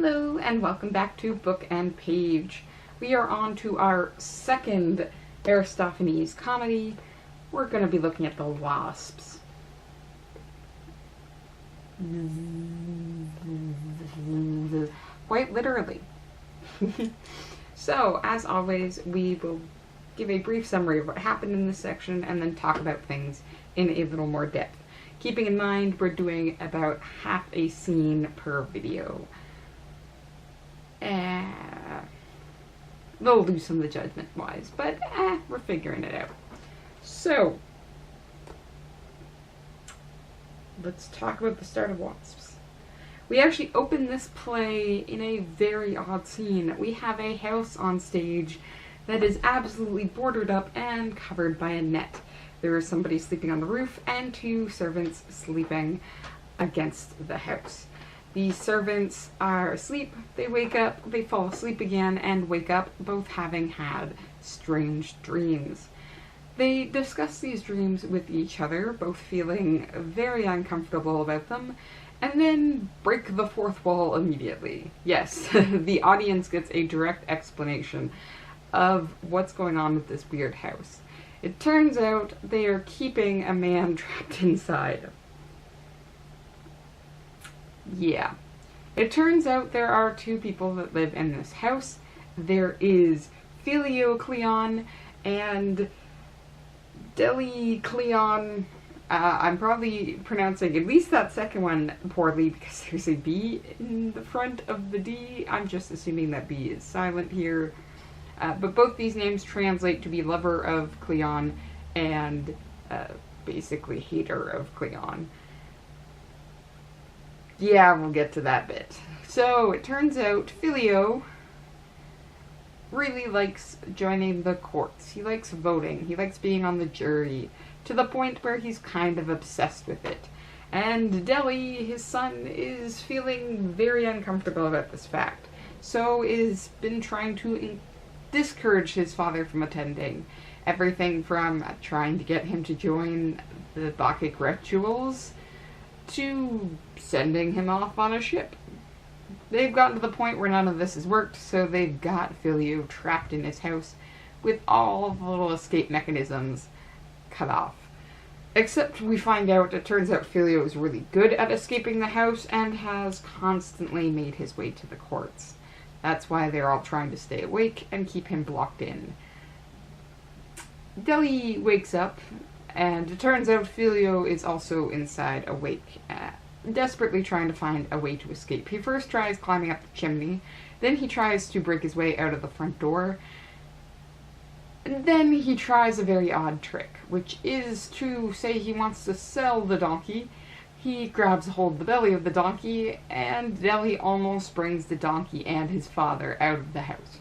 Hello and welcome back to Book and Page. We are on to our second Aristophanes comedy. We're going to be looking at the Wasps. Quite literally. So, as always, we will give a brief summary of what happened in this section and then talk about things in a little more depth. Keeping in mind, we're doing about half a scene per video. They'll lose some of the judgment-wise, but we're figuring it out. So, let's talk about the start of Wasps. We actually open this play in a very odd scene. We have a house on stage that is absolutely boarded up and covered by a net. There is somebody sleeping on the roof and two servants sleeping against the house. The servants are asleep, they wake up, they fall asleep again, and wake up both having had strange dreams. They discuss these dreams with each other, both feeling very uncomfortable about them, and then break the fourth wall immediately. Yes, the audience gets a direct explanation of what's going on with this weird house. It turns out they are keeping a man trapped inside. Yeah. It turns out there are two people that live in this house. There is Cleon and Cleon. I'm probably pronouncing at least that second one poorly because there's a B in the front of the D. I'm just assuming that B is silent here. But both these names translate to be lover of Cleon and basically hater of Cleon. Yeah, we'll get to that bit. So, it turns out Filio really likes joining the courts. He likes voting. He likes being on the jury, to the point where he's kind of obsessed with it. And Deli, his son, is feeling very uncomfortable about this fact. So, is been trying to discourage his father from attending. Everything from trying to get him to join the Bacchic rituals to sending him off on a ship. They've gotten to the point where none of this has worked, so they've got Filio trapped in his house with all of the little escape mechanisms cut off. Except we find out, it turns out Filio is really good at escaping the house and has constantly made his way to the courts. That's why they're all trying to stay awake and keep him blocked in. Deli wakes up, and it turns out Filio is also inside awake, desperately trying to find a way to escape. He first tries climbing up the chimney, then he tries to break his way out of the front door, and then he tries a very odd trick, which is to say he wants to sell the donkey. He grabs hold of the belly of the donkey, and Deli almost brings the donkey and his father out of the house.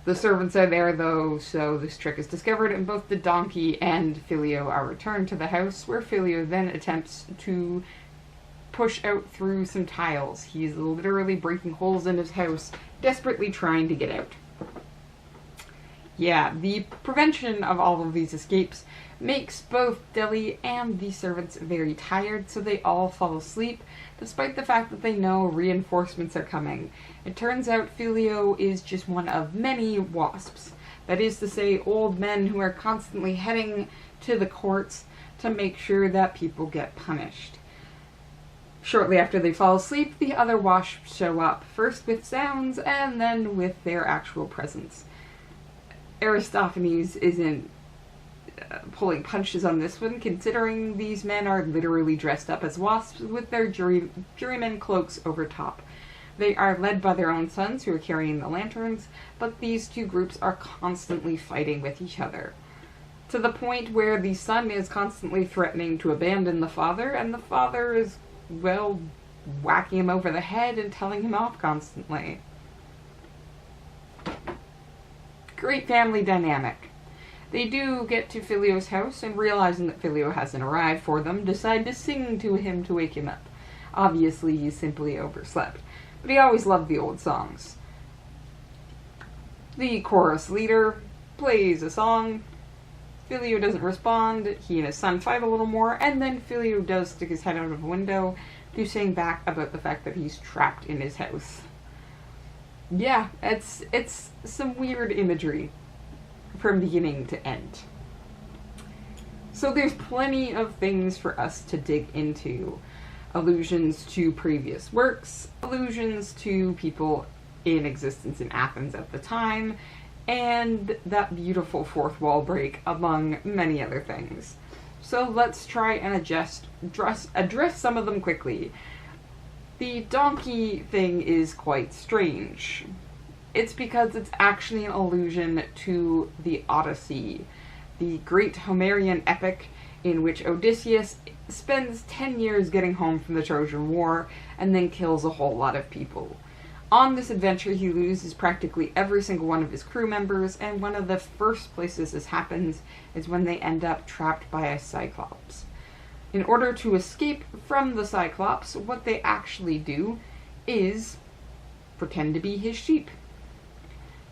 The servants are there, though, so this trick is discovered, and both the donkey and Filio are returned to the house, where Filio then attempts to push out through some tiles. He's literally breaking holes in his house, desperately trying to get out. Yeah, the prevention of all of these escapes makes both Deli and the servants very tired, so they all fall asleep, despite the fact that they know reinforcements are coming. It turns out Filio is just one of many wasps. That is to say, old men who are constantly heading to the courts to make sure that people get punished. Shortly after they fall asleep, the other wasps show up, first with sounds and then with their actual presence. Aristophanes isn't pulling punches on this one, considering these men are literally dressed up as wasps with their jurymen cloaks over top. They are led by their own sons, who are carrying the lanterns, but these two groups are constantly fighting with each other, to the point where the son is constantly threatening to abandon the father, and the father is, well, whacking him over the head and telling him off constantly. Great family dynamic. They do get to Filio's house, and realizing that Filio hasn't arrived for them, decide to sing to him to wake him up. Obviously, he simply overslept, but he always loved the old songs. The chorus leader plays a song. Filio doesn't respond. He and his son fight a little more, and then Filio does stick his head out of a window to sing back about the fact that he's trapped in his house. Yeah, it's some weird imagery from beginning to end. So there's plenty of things for us to dig into. Allusions to previous works, allusions to people in existence in Athens at the time, and that beautiful fourth wall break, among many other things. So let's try and address some of them quickly. The donkey thing is quite strange. It's because it's actually an allusion to the Odyssey, the great Homerian epic in which Odysseus spends 10 years getting home from the Trojan War and then kills a whole lot of people. On this adventure, he loses practically every single one of his crew members, and one of the first places this happens is when they end up trapped by a Cyclops. In order to escape from the Cyclops, what they actually do is pretend to be his sheep.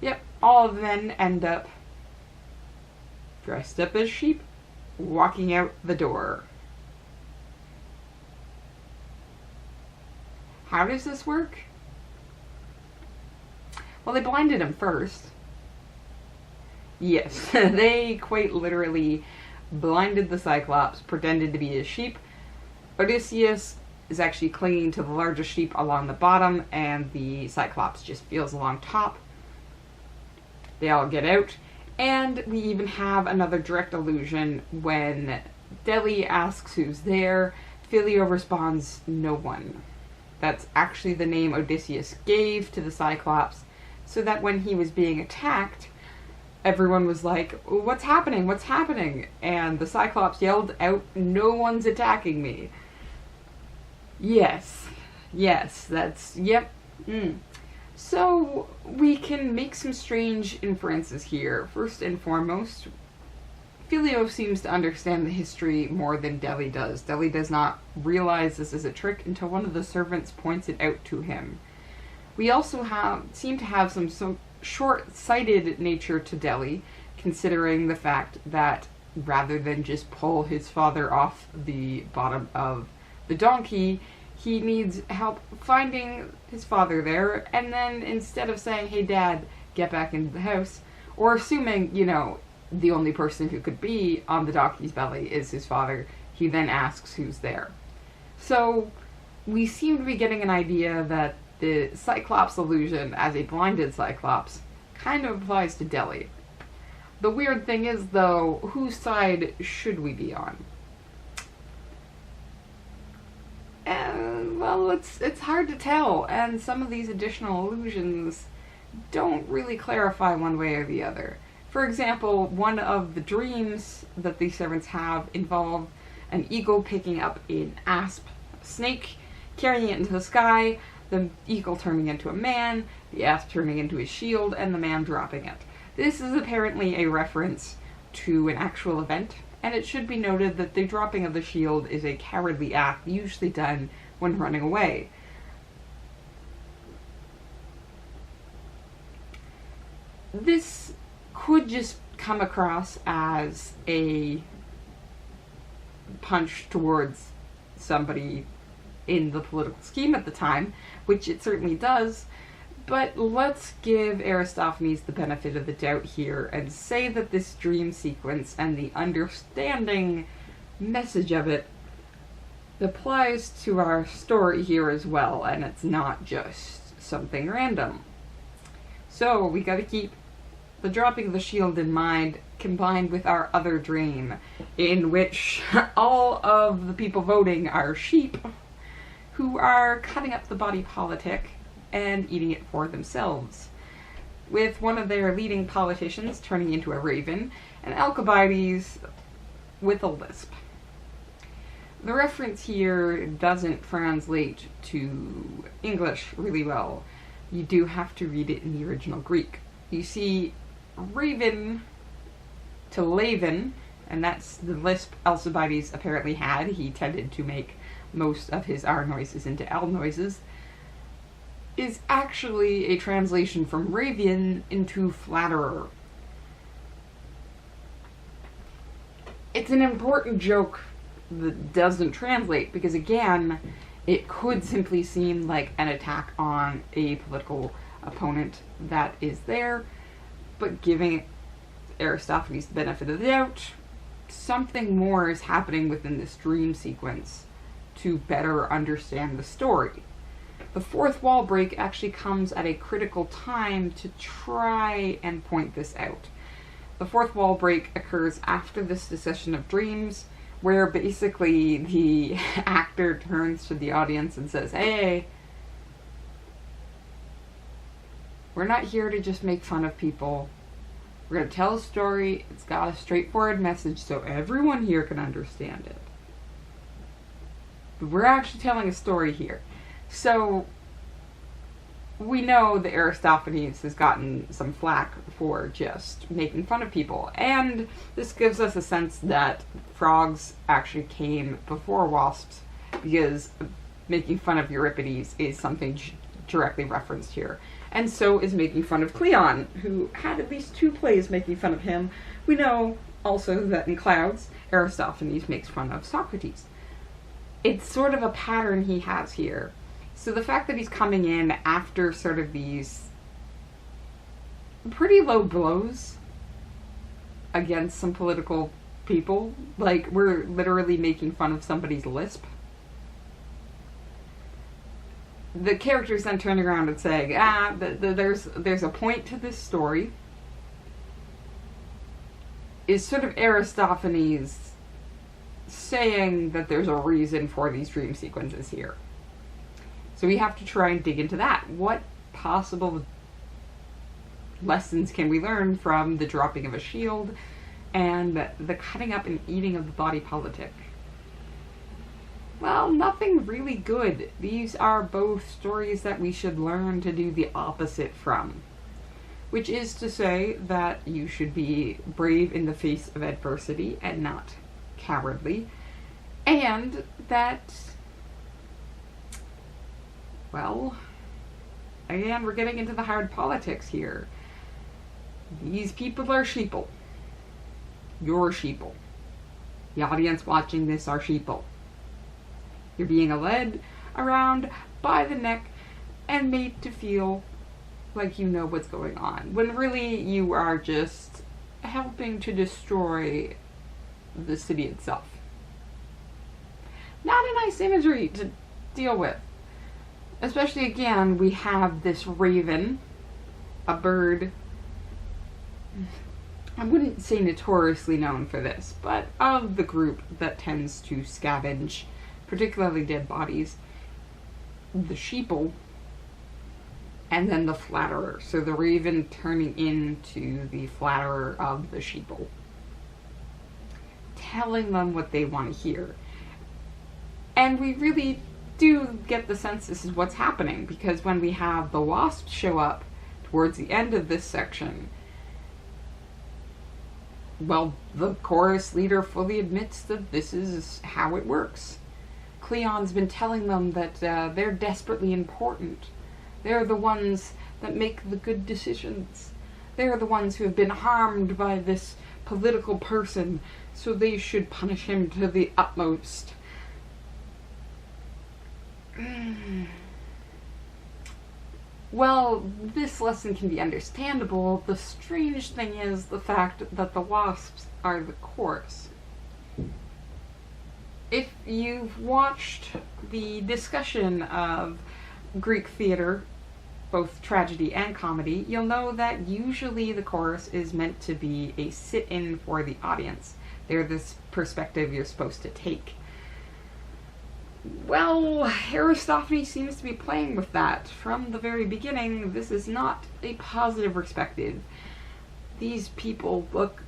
Yep, all of them end up dressed up as sheep, walking out the door. How does this work? Well, they blinded him first. Yes, they quite literally blinded the Cyclops, pretended to be his sheep. Odysseus is actually clinging to the largest sheep along the bottom, and the Cyclops just feels along top. They all get out, and we even have another direct allusion when Delhi asks who's there. Phileo responds, no one. That's actually the name Odysseus gave to the Cyclops, so that when he was being attacked, everyone was like, what's happening? What's happening? And the Cyclops yelled out, no one's attacking me. Yes, that's, yep. So, we can make some strange inferences here. First and foremost, Phileo seems to understand the history more than Delhi does. Delhi does not realize this is a trick until one of the servants points it out to him. We also seem to have some short-sighted nature to Delhi, considering the fact that rather than just pull his father off the bottom of the donkey, he needs help finding his father there, and then instead of saying, hey dad, get back into the house, or assuming, the only person who could be on the donkey's belly is his father, he then asks who's there. So, we seem to be getting an idea that the Cyclops illusion as a blinded Cyclops kind of applies to Delhi. The weird thing is, though, whose side should we be on? And, well, it's hard to tell, and some of these additional allusions don't really clarify one way or the other. For example, one of the dreams that these servants have involve an eagle picking up an asp, a snake, carrying it into the sky, the eagle turning into a man, the asp turning into his shield, and the man dropping it. This is apparently a reference to an actual event, and it should be noted that the dropping of the shield is a cowardly act usually done when running away. This could just come across as a punch towards somebody in the political scheme at the time, which it certainly does, but let's give Aristophanes the benefit of the doubt here and say that this dream sequence and the understanding message of it applies to our story here as well, and it's not just something random. So we gotta keep the dropping of the shield in mind, combined with our other dream, in which all of the people voting are sheep who are cutting up the body politic and eating it for themselves, with one of their leading politicians turning into a raven, and Alcibiades with a lisp. The reference here doesn't translate to English really well. You do have to read it in the original Greek. You see, raven to laven, and that's the lisp Alcibiades apparently had. He tended to make most of his R noises into L noises, is actually a translation from raven into flatterer. It's an important joke that doesn't translate, because again, it could simply seem like an attack on a political opponent that is there, but giving Aristophanes the benefit of the doubt, something more is happening within this dream sequence to better understand the story. The fourth wall break actually comes at a critical time to try and point this out. The fourth wall break occurs after this succession of dreams, where basically the actor turns to the audience and says, "Hey, we're not here to just make fun of people. We're going to tell a story. It's got a straightforward message so everyone here can understand it. But we're actually telling a story here." So we know that Aristophanes has gotten some flack for just making fun of people, and this gives us a sense that frogs actually came before wasps, because making fun of Euripides is something directly referenced here. And so is making fun of Cleon, who had at least 2 plays making fun of him. We know also that in Clouds, Aristophanes makes fun of Socrates. It's sort of a pattern he has here. So the fact that he's coming in after sort of these pretty low blows against some political people, like we're literally making fun of somebody's lisp, the characters then turning around and saying, there's a point to this story, is sort of Aristophanes saying that there's a reason for these dream sequences here. So we have to try and dig into that. What possible lessons can we learn from the dropping of a shield and the cutting up and eating of the body politic? Well, nothing really good. These are both stories that we should learn to do the opposite from. Which is to say that you should be brave in the face of adversity and not cowardly. And that, well, again, we're getting into the hard politics here. These people are sheeple. You're sheeple. The audience watching this are sheeple. You're being led around by the neck and made to feel like you know what's going on, when really you are just helping to destroy the city itself. Not a nice imagery to deal with. Especially, again, we have this raven, a bird, I wouldn't say notoriously known for this, but of the group that tends to scavenge particularly dead bodies, the sheeple, and then the flatterer. So the raven turning into the flatterer of the sheeple, telling them what they want to hear. And we really do get the sense this is what's happening, because when we have the wasps show up towards the end of this section, well, the chorus leader fully admits that this is how it works. Cleon's been telling them that they're desperately important. They're the ones that make the good decisions. They're the ones who have been harmed by this political person, so they should punish him to the utmost. Well, this lesson can be understandable. The strange thing is the fact that the wasps are the chorus. If you've watched the discussion of Greek theater, both tragedy and comedy, you'll know that usually the chorus is meant to be a sit-in for the audience. They're this perspective you're supposed to take. Well, Aristophanes seems to be playing with that. From the very beginning, this is not a positive perspective. These people look,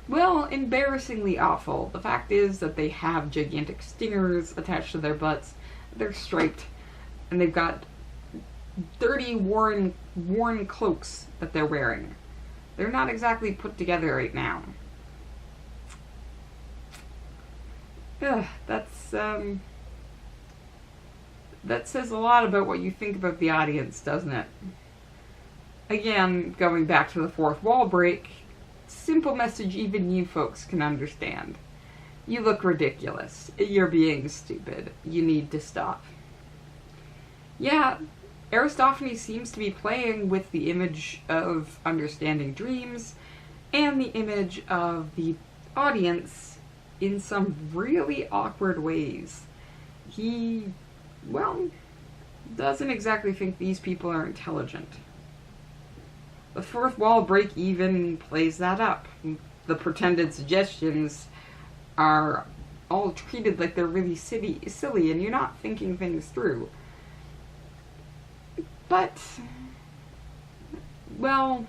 well, embarrassingly awful. The fact is that they have gigantic stingers attached to their butts. They're striped, and they've got dirty, worn cloaks that they're wearing. They're not exactly put together right now. Ugh, that says a lot about what you think about the audience, doesn't it? Again, going back to the fourth wall break, simple message even you folks can understand. You look ridiculous. You're being stupid. You need to stop. Yeah, Aristophanes seems to be playing with the image of understanding dreams and the image of the audience in some really awkward ways. He, well, doesn't exactly think these people are intelligent. The fourth wall break even plays that up. The pretended suggestions are all treated like they're really silly and you're not thinking things through. But, well,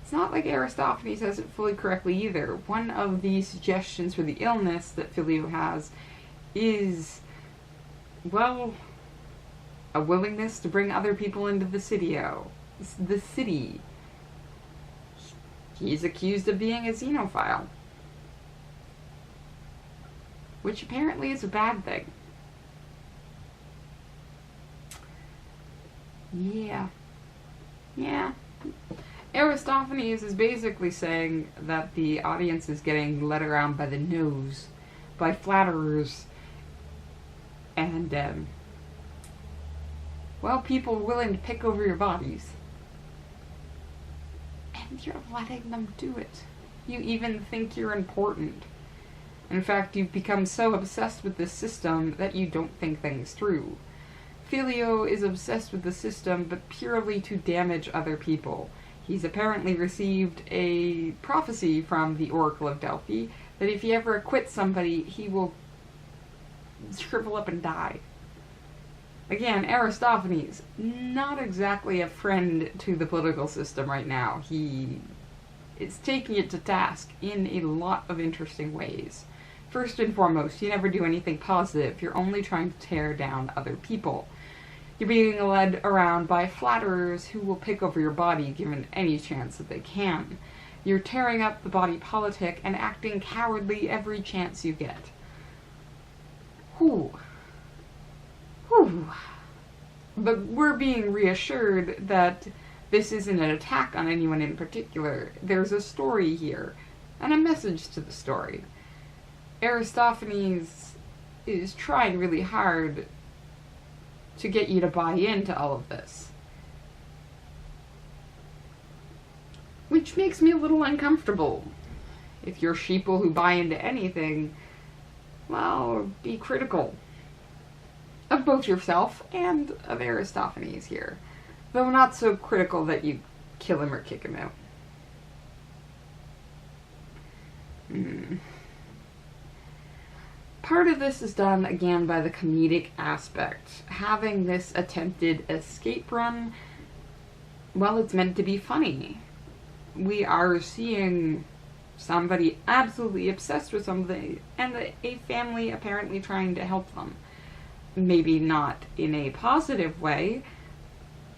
it's not like Aristophanes has it fully correctly either. One of the suggestions for the illness that Phileo has is, well, a willingness to bring other people into the city. He's accused of being a xenophile, which apparently is a bad thing. Yeah. Aristophanes is basically saying that the audience is getting led around by the nose by flatterers and, well, people willing to pick over your bodies. And you're letting them do it. You even think you're important. In fact, you've become so obsessed with this system that you don't think things through. Phileo is obsessed with the system, but purely to damage other people. He's apparently received a prophecy from the Oracle of Delphi that if he ever acquits somebody, he will shrivel up and die. Again, Aristophanes, not exactly a friend to the political system right now. He is taking it to task in a lot of interesting ways. First and foremost, you never do anything positive. You're only trying to tear down other people. You're being led around by flatterers who will pick over your body given any chance that they can. You're tearing up the body politic and acting cowardly every chance you get. Whew. But we're being reassured that this isn't an attack on anyone in particular. There's a story here, and a message to the story. Aristophanes is trying really hard to get you to buy into all of this. Which makes me a little uncomfortable. If you're sheeple who buy into anything, well, be critical of both yourself and of Aristophanes here. Though not so critical that you kill him or kick him out. Part of this is done, again, by the comedic aspect. Having this attempted escape run, well, it's meant to be funny. We are seeing somebody absolutely obsessed with something, and a family apparently trying to help them. Maybe not in a positive way,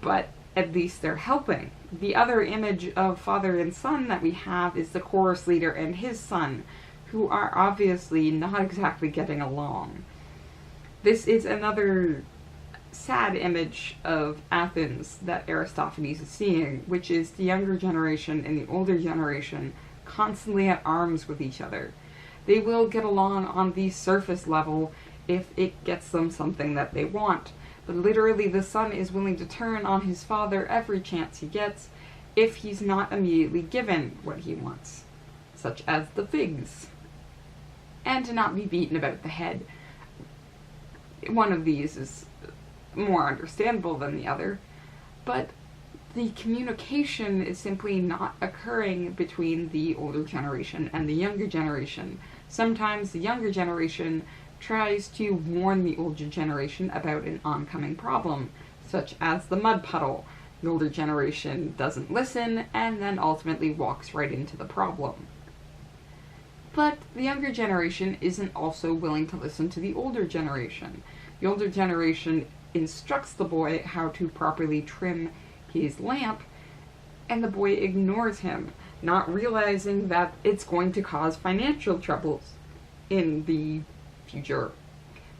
but at least they're helping. The other image of father and son that we have is the chorus leader and his son, who are obviously not exactly getting along. This is another sad image of Athens that Aristophanes is seeing, which is the younger generation and the older generation constantly at arms with each other. They will get along on the surface level if it gets them something that they want, but literally the son is willing to turn on his father every chance he gets if he's not immediately given what he wants, such as the figs, and to not be beaten about the head. One of these is more understandable than the other, but the communication is simply not occurring between the older generation and the younger generation. Sometimes the younger generation tries to warn the older generation about an oncoming problem, such as the mud puddle. The older generation doesn't listen and then ultimately walks right into the problem. But the younger generation isn't also willing to listen to the older generation. The older generation instructs the boy how to properly trim his lamp, and the boy ignores him, not realizing that it's going to cause financial troubles in the future.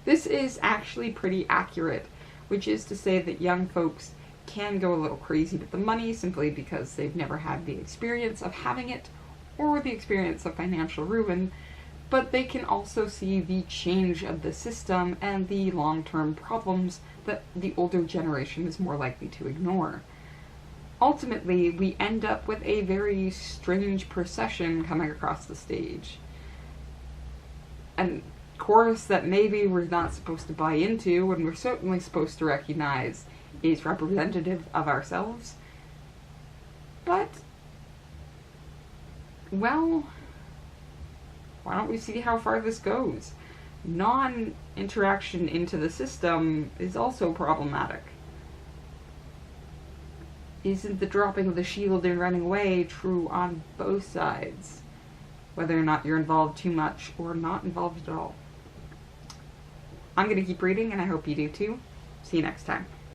This is actually pretty accurate, which is to say that young folks can go a little crazy with the money simply because they've never had the experience of having it or the experience of financial ruin, but they can also see the change of the system and the long-term problems that the older generation is more likely to ignore. Ultimately, we end up with a very strange procession coming across the stage. A chorus that maybe we're not supposed to buy into, and we're certainly supposed to recognize is representative of ourselves. But, well, why don't we see how far this goes? Non-interaction into the system is also problematic. Isn't the dropping of the shield and running away true on both sides? Whether or not you're involved too much or not involved at all. I'm going to keep reading, and I hope you do too. See you next time.